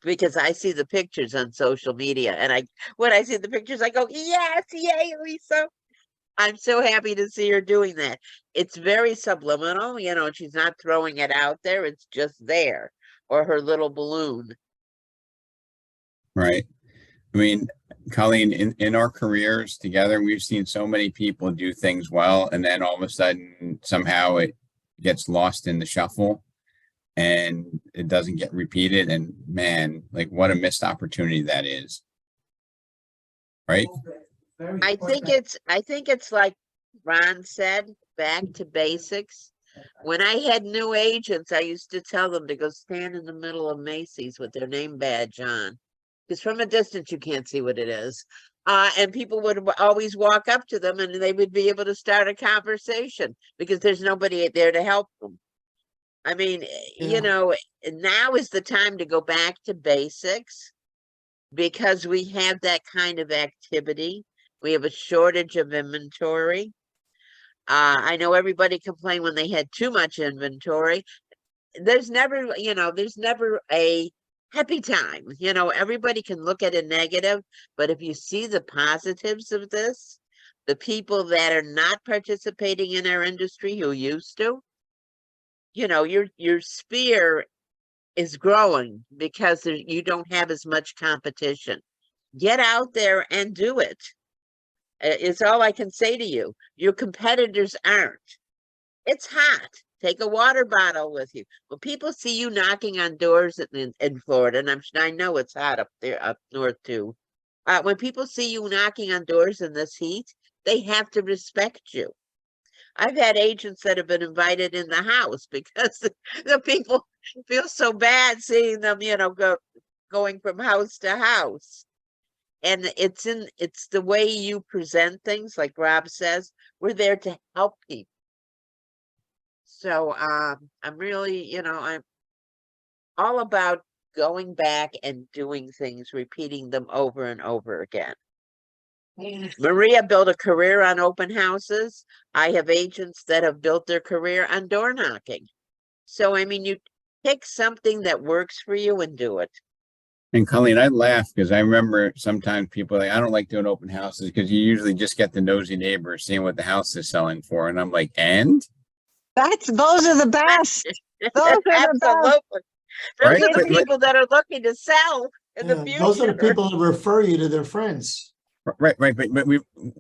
Because I see the pictures on social media, and when I see the pictures, I go, yes, yay, Lisa. I'm so happy to see her doing that. It's very subliminal, she's not throwing it out there, it's just there, or her little balloon. Right. I mean, Colleen, in our careers together, we've seen so many people do things well, and then all of a sudden, somehow it gets lost in the shuffle and it doesn't get repeated. And man, like what a missed opportunity that is. Right? I think it's like Ron said, back to basics. When I had new agents, I used to tell them to go stand in the middle of Macy's with their name badge on. Because from a distance, you can't see what it is. And people would always walk up to them and they would be able to start a conversation because there's nobody there to help them. I mean, now is the time to go back to basics because we have that kind of activity. We have a shortage of inventory. I know everybody complained when they had too much inventory. There's never a happy time. Everybody can look at a negative, but if you see the positives of this, the people that are not participating in our industry who used to, your sphere is growing because you don't have as much competition. Get out there and do it. It's all I can say to you. Your competitors aren't. It's hot. Take a water bottle with you. When people see you knocking on doors in Florida, and I know it's hot up there, up north too. When people see you knocking on doors in this heat, they have to respect you. I've had agents that have been invited in the house because the people feel so bad seeing them, going from house to house. And it's the way you present things, like Rob says, we're there to help people. So I'm really, I'm all about going back and doing things, repeating them over and over again. Maria built a career on open houses. I have agents that have built their career on door knocking. So, I mean, you pick something that works for you and do it. And Colleen, I laugh because I remember sometimes people are like, I don't like doing open houses because you usually just get the nosy neighbor seeing what the house is selling for. And I'm like, and? Those are the best. Those are the best. Absolutely. Those Right? are the But- people that are looking to sell in the future. Those are the people that refer you to their friends. Right. But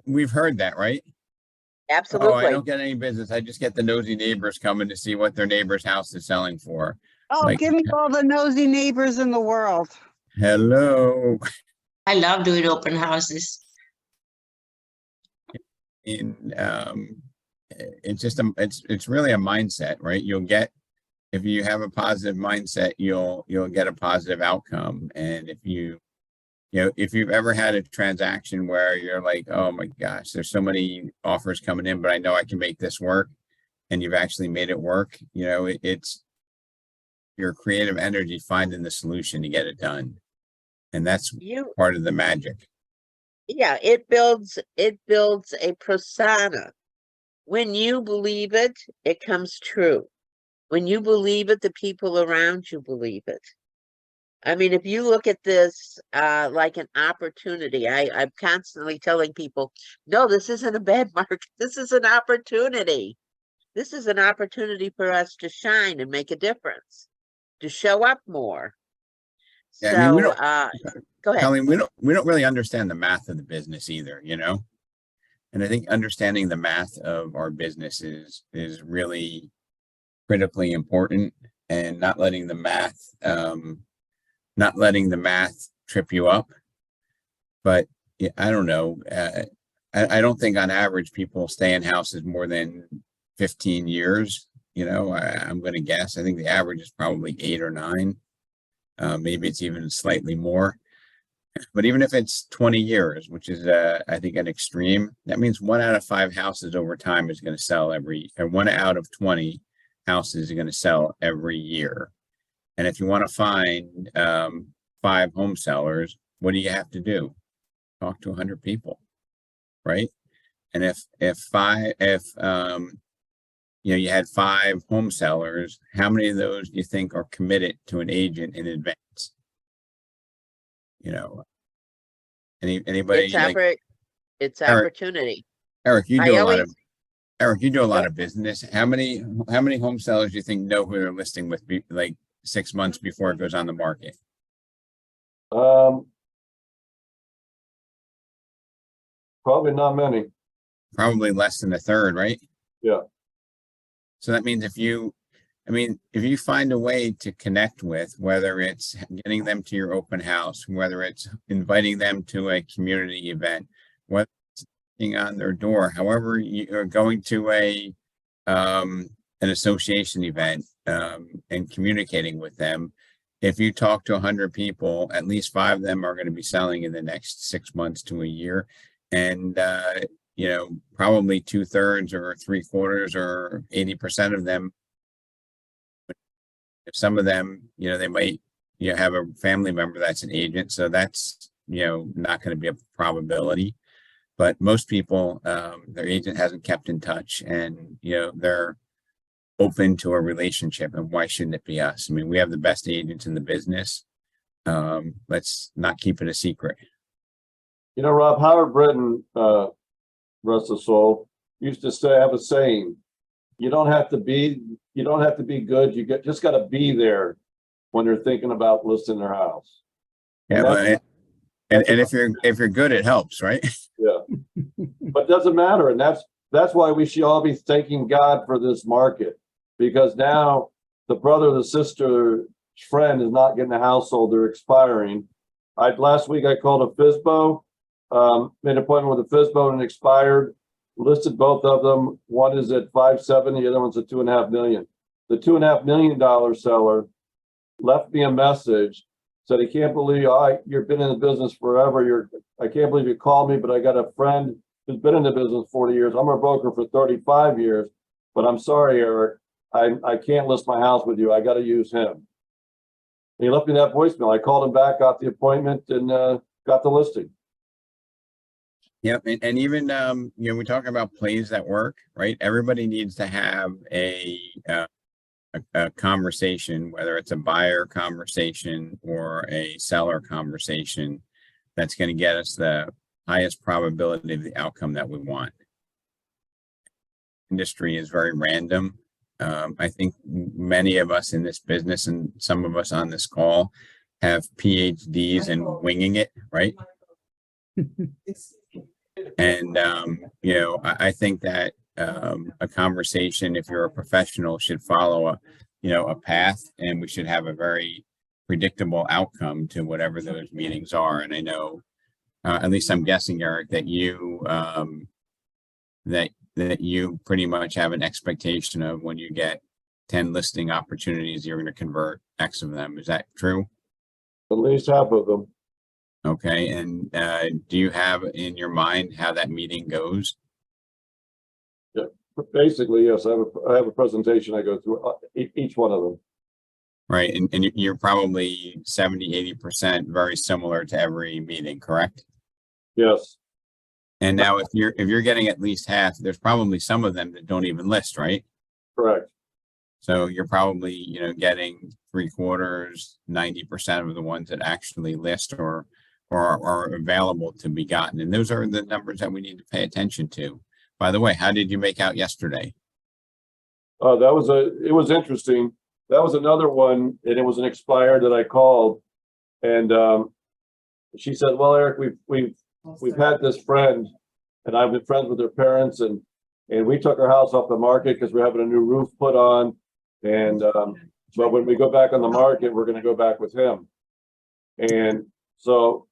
we've heard that, right? Absolutely. Oh, I don't get any business. I just get the nosy neighbors coming to see what their neighbor's house is selling for. Oh, Like, give me all the nosy neighbors in the world. hello. I love doing open houses. It's just it's really a mindset, right? If you have a positive mindset, you'll get a positive outcome. And if you've ever had a transaction where you're like, oh my gosh, there's so many offers coming in, but I know I can make this work, and you've actually made it work, it's your creative energy finding the solution to get it done. And that's part of the magic. Yeah, it builds a persona. When you believe it, it comes true. When you believe it, the people around you believe it. I mean, if you look at this like an opportunity, I'm constantly telling people, no, this isn't a bad market. This is an opportunity. This is an opportunity for us to shine and make a difference, to show up more. Yeah, so, I mean, go ahead. Colleen, we don't really understand the math of the business either, And I think understanding the math of our business is really critically important, and not letting the math trip you up. But yeah, I don't know. I don't think on average people stay in houses more than 15 years. I'm going to guess. I think the average is probably 8 or 9. Maybe it's even slightly more. But even if it's 20 years, which is, I think, an extreme, that means 1 out of 5 houses over time is going to sell or 1 out of 20 houses is going to sell every year. And if you want to find 5 home sellers, what do you have to do? Talk to 100 people, right? And if you had 5 home sellers, how many of those do you think are committed to an agent in advance? Anybody It's like it's Eric? opportunity. Eric, you I do a lot always, of Eric, you do a lot of business. How many home sellers do you think know who they're listing with, like 6 months before it goes on the market? Probably not many. Probably less than a third, right? Yeah. So that means if you find a way to connect with, whether it's getting them to your open house, whether it's inviting them to a community event, whether it's knocking on their door, however you are going to an association event and communicating with them, if you talk to 100 people, at least 5 of them are going to be selling in the next 6 months to a year. And probably 2/3 or 3/4 or 80% of them, if some of them, they might have a family member that's an agent, so that's not going to be a probability. But most people, their agent hasn't kept in touch, and they're open to a relationship. And why shouldn't it be us? I mean, we have the best agents in the business. Let's not keep it a secret. Rob, Howard Britton, rest his soul, used to have a saying: you don't have to be good. You just got to be there when they're thinking about listing their house. Yeah, and if you're good, it helps, right? Yeah, but it doesn't matter, and that's why we should all be thanking God for this market, because now the brother, the sister, friend is not getting a house sold; they're expiring. Last week I called a FSBO. Made an appointment with a FSBO and expired, listed both of them. One is at 5.7, the other one's at $2.5 million. The $2.5 million seller left me a message, said, "I can't believe you've been in the business forever. I can't believe you called me, but I got a friend who's been in the business 40 years. I'm a broker for 35 years, but I'm sorry, Eric, I can't list my house with you. I got to use him." And he left me that voicemail. I called him back, got the appointment, and got the listing. Yep, and even we talk about plays that work, right? Everybody needs to have a conversation, whether it's a buyer conversation or a seller conversation, that's going to get us the highest probability of the outcome that we want. Industry is very random. I think many of us in this business and some of us on this call have PhDs in winging it, right? And I think that a conversation, if you're a professional, should follow a path, and we should have a very predictable outcome to whatever those meetings are. And I know, at least I'm guessing, Eric, that you that you pretty much have an expectation of when you get 10 listing opportunities, you're going to convert X of them. Is that true? At least half of them. Okay, and do you have in your mind how that meeting goes? Yeah, basically, yes. I have a presentation I go through each one of them. Right, and you're probably 70-80% very similar to every meeting, correct? Yes. And now if you're getting at least half, there's probably some of them that don't even list, right? Correct. So you're probably getting 3/4, 90% of the ones that actually list or are available to be gotten. And those are the numbers that we need to pay attention to. By the way, how did you make out yesterday? It was interesting. That was another one, and it was an expired that I called, and she said, "Well, Eric, we've had this friend, and I've been friends with their parents, and we took our house off the market because we're having a new roof put on, and but when we go back on the market, we're going to go back with him." And so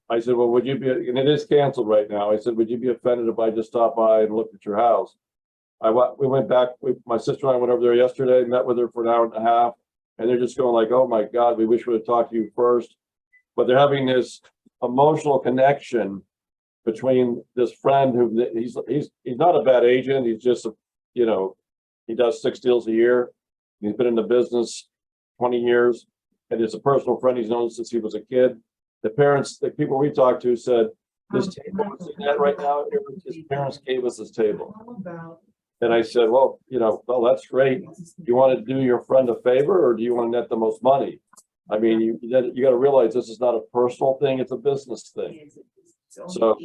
I said, "Well, would you be?" And it is canceled right now. I said, "Would you be offended if I just stopped by and looked at your house?" We went back. My sister and I went over there yesterday, met with her for an hour and a half, and they're just going like, "Oh my God, we wish we would have talked to you first." But they're having this emotional connection between this friend who he's not a bad agent. He's just he does 6 deals a year. He's been in the business 20 years. And it's a personal friend he's known since he was a kid. The parents, the people we talked to said, this table we're sitting at right now, his parents gave us this table. And I said, well, well, that's great. Do you want to do your friend a favor, or do you want to net the most money? I mean, you got to realize this is not a personal thing, it's a business thing. So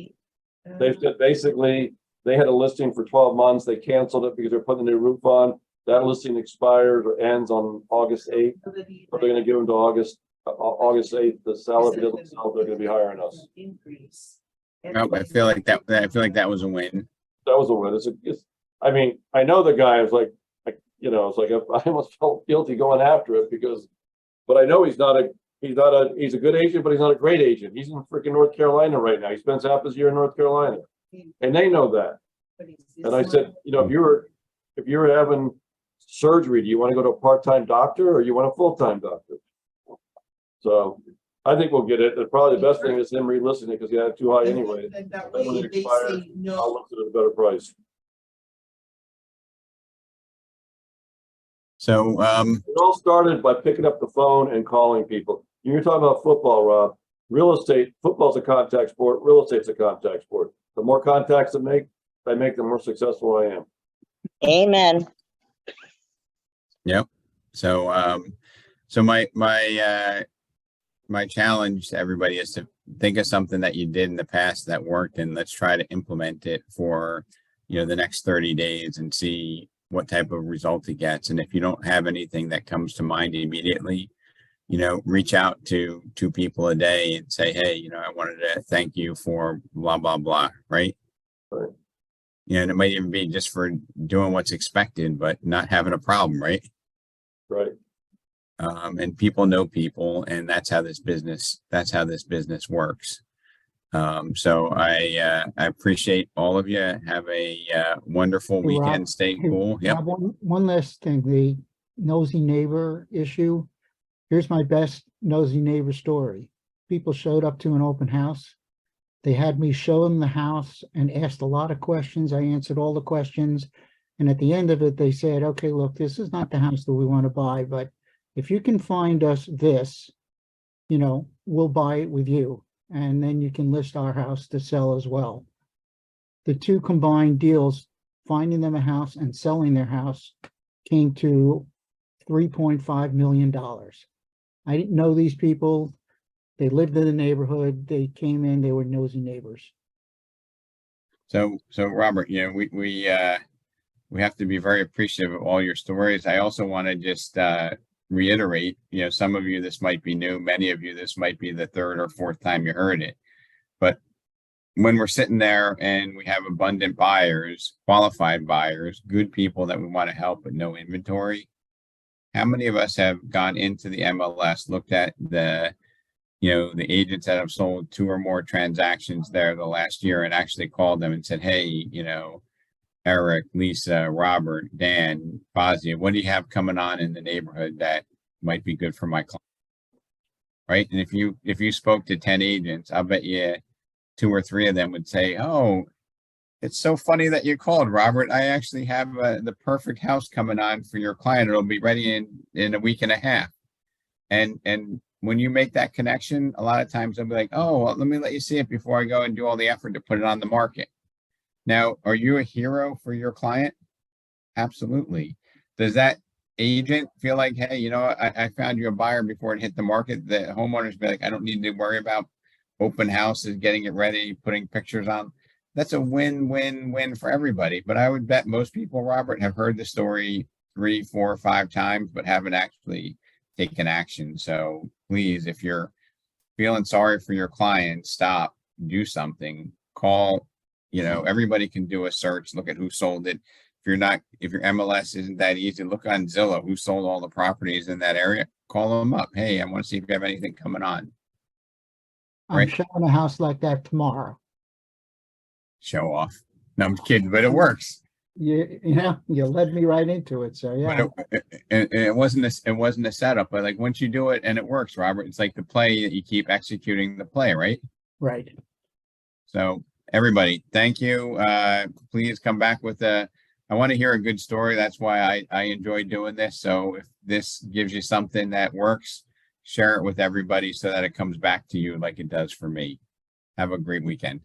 they said basically they had a listing for 12 months. They canceled it because they're putting the new roof on. That listing expires or ends on August 8th. But they're going to give them to August 8th to sell. If it doesn't sell, they're going to be hiring us. Oh, I feel like that was a win. That was a win. I mean, I know the guy is like, it's like I almost felt guilty going after it but I know he's a good agent, but he's not a great agent. He's in freaking North Carolina right now. He spends half his year in North Carolina, and they know that. And I said, if you're having surgery, do you want to go to a part-time doctor or you want a full-time doctor? So I think we'll get it. And probably the best thing is him relisting it because he had it too high anyway. And when it expires, I'll look at it at a better price. So it all started by picking up the phone and calling people. You're talking about football, Rob. Real estate, football's a contact sport. Real estate's a contact sport. The more contacts I make, the more successful I am. Amen. Yep. So so my challenge to everybody is to think of something that you did in the past that worked, and let's try to implement it for the next 30 days and see what type of result it gets. And if you don't have anything that comes to mind immediately, reach out to 2 people a day and say, hey, I wanted to thank you for blah, blah, blah. Right. Right. And it might even be just for doing what's expected, but not having a problem. Right. Right. And people know people, and that's how this business works. So I appreciate all of you. Have a wonderful Hey, Rob. weekend. Stay cool. Yep. Rob, one last thing, the nosy neighbor issue. Here's my best nosy neighbor story. People showed up to an open house. They had me show them the house and asked a lot of questions. I answered all the questions. And at the end of it, they said, okay, look, this is not the house that we want to buy, but if you can find us this, we'll buy it with you. And then you can list our house to sell as well. The 2 combined deals, finding them a house and selling their house, came to $3.5 million. I didn't know these people. They lived in the neighborhood. They came in, they were nosy neighbors. So Robert, we have to be very appreciative of all your stories. I also want to just reiterate, some of you, this might be new. Many of you, this might be the 3rd or 4th time you heard it. But when we're sitting there and we have abundant buyers, qualified buyers, good people that we want to help with no inventory, how many of us have gone into the MLS, looked at the agents that have sold 2 or more transactions there the last year and actually called them and said, hey, Eric, Lisa, Robert, Dan, Fazia, what do you have coming on in the neighborhood that might be good for my client? Right. And if you spoke to 10 agents, I'll bet you 2 or 3 of them would say, oh, it's so funny that you called, Robert. I actually have the perfect house coming on for your client. It'll be ready in a week and a half. And when you make that connection, a lot of times they'll be like, oh, well, let me let you see it before I go and do all the effort to put it on the market. Now, are you a hero for your client? Absolutely. Does that agent feel like, hey, I found you a buyer before it hit the market? The homeowners be like, I don't need to worry about open houses, getting it ready, putting pictures on. That's a win-win-win for everybody. But I would bet most people, Robert, have heard the story 3, 4, or 5 times, but haven't actually taken action. So please, if you're feeling sorry for your client, stop, do something, call. Everybody can do a search, look at who sold it. If your MLS isn't that easy, look on Zillow, who sold all the properties in that area, call them up. Hey, I want to see if you have anything coming on. I'm showing a house like that tomorrow. Show off. No, I'm kidding, but it works. You led me right into it. So yeah. But it wasn't a setup, but like once you do it and it works, Robert, it's like the play that you keep executing the play, right? Right. So everybody, thank you. Please come back with a I want to hear a good story. That's why I enjoy doing this. So if this gives you something that works, share it with everybody so that it comes back to you like it does for me. Have a great weekend.